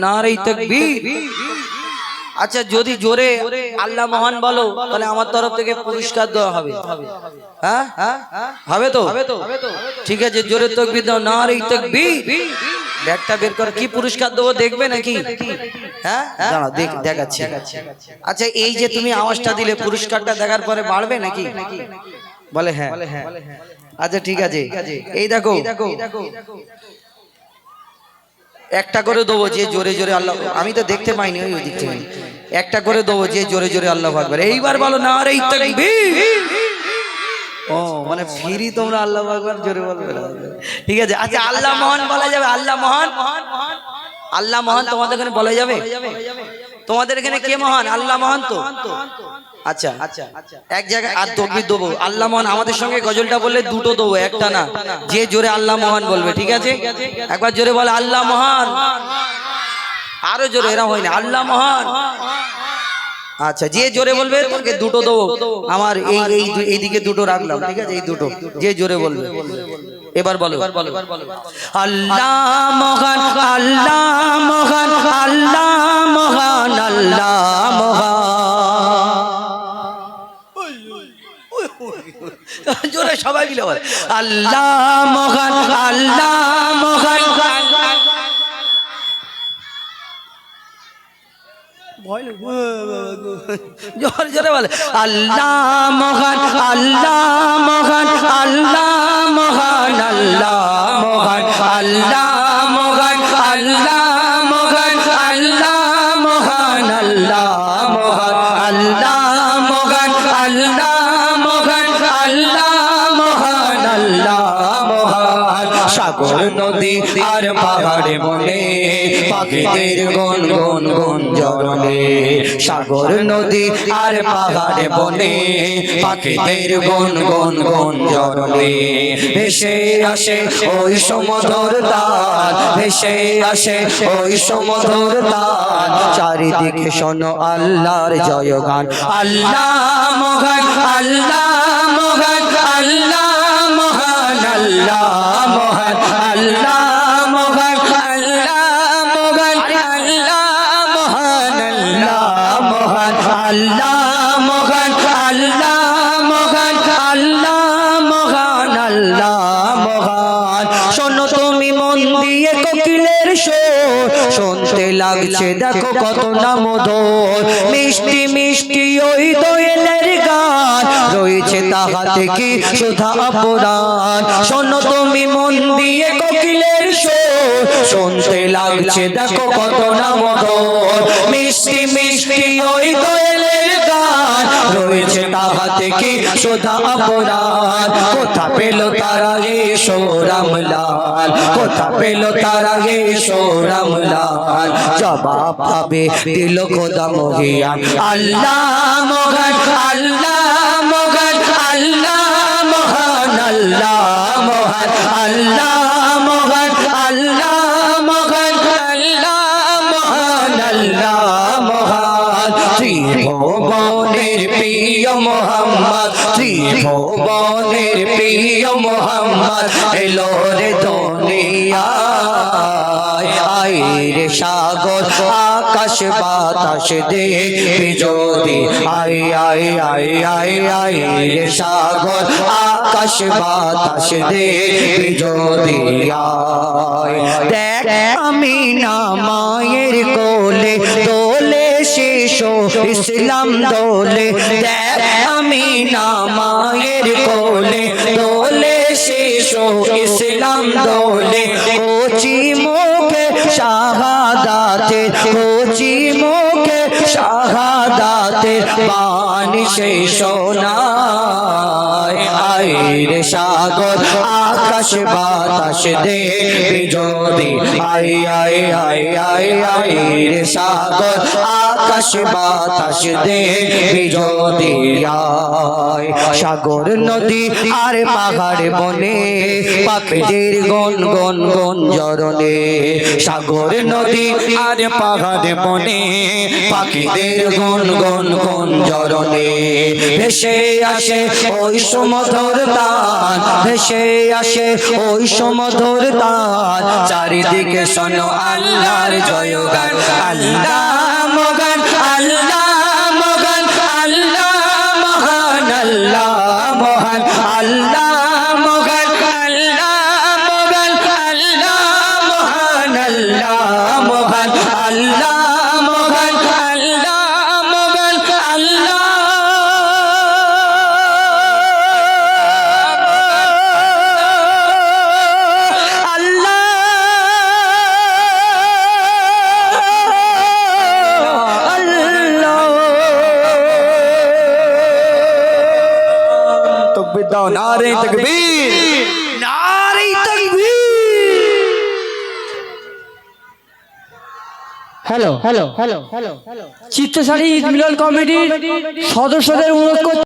নারে তাকবীর। আচ্ছা যদি জোরে আল্লাহ মহান বলো তাহলে আমার তরফ থেকে পুরস্কার দেওয়া হবে। হ্যাঁ হবে তো? ঠিক আছে, জোরে তাকবীর দাও, নারে তাকবীর। ব্যাগটা বের করো, কি পুরস্কার দেবো দেখবে নাকি? হ্যাঁ দাঁড়াও দেখাচ্ছি। আচ্ছা এই যে তুমি আওয়াজটা দিলে পুরস্কারটা দেখার পরে বাড়বে নাকি? বলে হ্যাঁ। আচ্ছা ঠিক আছে, এই দেখো একটা করে দেবো যে জোরে জোরে আল্লাহ, আমি তো দেখতে পাইনি ওই দিক থেকে, একটা করে দেবো যে জোরে জোরে আল্লাহু আকবার। এইবার বলো নারে তাকবীর। ও মানে ফিরি তোমরা আল্লাহু আকবার জোরে বলবে না, ঠিক আছে। আচ্ছা আল্লাহ মহান বলা যাবে? আল্লাহ মহান, আল্লাহ মহান তোমাদের এখানে বলা যাবে? তোমাদের এখানে কে মহান? আল্লাহ মহান তো। আচ্ছা এক জায়গায় আর তাকবীর দেবো, আল্লাহ মহান। আমাদের সঙ্গে গজলটা বললে দুটো দেবো, একটা না। যে জোরে আল্লাহ মহান বলবে, ঠিক আছে? একবার জোরে বলে আল্লাহ মহান, আরো জোরে, এরা হয় না, আল্লাহ মহান। আচ্ছা যে জোরে বলবে তাকে দুটো দেবো। আমার এইদিকে দুটো রাখলাম, ঠিক আছে? এই দুটো যে জোরে বলবে। এবার বলো আল্লাহ মহান, আল্লাহ মহান, আল্লাহ মহান, আল্লাহ মহান। জোরে সবাই মিলে বল আল্লাহ মহান, আল্লাহ মহান। জোরে জোরে বলে আল্লাহ মহান, আল্লাহ মহান, আল্লাহ মহান, আল্লাহ মহান, আল্লাহ মহান, আল্লাহ মহান, আল্লাহ মহান, আল্লাহ মহান, আল্লাহ মহান, আল্লাহ মহান, আল্লাহ মহান, আল্লাহ মহান। সাগর নদী আর পাহাড়ে বনে পাখিদের গুন গুন গুন জরনে। সাগর নদী আর পাহাড়ে বনে পাখিদের গুন গুন গুন জরনে। ভেসে আসে ওই সমুদ্র তাল, ভেসে আসে ওই সমুদ্র তাল। চারিদিকে শোনো আল্লাহর জয়গান। আল্লাহ মহান, আল্লাহ মহান, আল্লাহ মহান, আল্লাহ মহান, আল্লাহ মহান, আল্লাহ মহান, আল্লাহ মহান, আল্লাহ মহান, আল্লাহ মহান, আল্লাহ মহান, আল্লাহ মহান, আল্লাহ মহান। শোনো তুমি মন দিয়ে কোকিলের সুর, শুনতে লাগছে দেখো কত না মধুর। মিষ্টি মিষ্টি ওই দোয়েলের গান, রয়েছে তাহাতে কি সুধা অপরাণ। শোনো তুমি মন দিয়ে কোকিলের সুর, শুনতে লাগছে দেখো কত না মধুর। মিষ্টি মিষ্টি ওই দোয়েলের গান, রয়েছে তাহাতে কি সুধা অপরাণ। কোথা পেল তারা এসো রামলাল, কোথা পেল তারা এসো রামলাল। জবাব পাবে দিল খোদা মহিয়ান। আল্লাহ মহান, আল্লাহ মহান, আল্লাহ মহান, আল্লাহ মহান, আল্লাহ মহান, আল্লাহ মহান, আল্লাহ মহান, আল্লাহ মহান। ত্রিভুবনের প্রিয় মোহাম্মদ, ত্রিভুবনের প্রিয় মোহাম্মদ এলো রে দুনিয়ায়। আইরে সাগর আকাশ বাতাস দেখবি যদি, I I I I I রে সাগর আকাশ বাতাস দেখবি যদি আয়। দেখ আমি না মায়ের কোলে দোলে শিশু ইসলাম দোলে। দেখ আমি না মায়ের কোলে দোলে শিশু ইসলাম দোলে। কচি মুখে শাহাদাতে, কচি মুখে শাহাদাতে বাণী সেই শোনায়। আইরে সাগর আকাশ বাতাস দেখবি যদি, I I I I I রে সাগর আকাশ বাতাস দেখবি যদি আয়। সাগর নদী আর পাহাড় বনে পাখিদের গুন গুন গুন জরনে। সাগর নদী আর পাহাড় বনে পাখিদের গুন গুন গুন জরনে। চরণে ভেসে আসে ওই সমধুর তান, ভেসে আসে ওই সমধুর তান। চারিদিকে শোনো আল্লাহর জয়গান, আল্লাহ মগান, আল্লাহ মগান, আল্লাহ মহান, আল্লাহ মহান, আল্লাহ মগান, আল্লাহ মগান, আল্লাহ মহান, আল্লাহ মহান, আল্লাহ মগান, আল্লাহ মগান, আল্লাহ দাও নারে তাকবীর, নারে তাকবীর। Hello hello hello hello Chittasari Eid মিলন কমিটির সদস্যদের অনুরোধ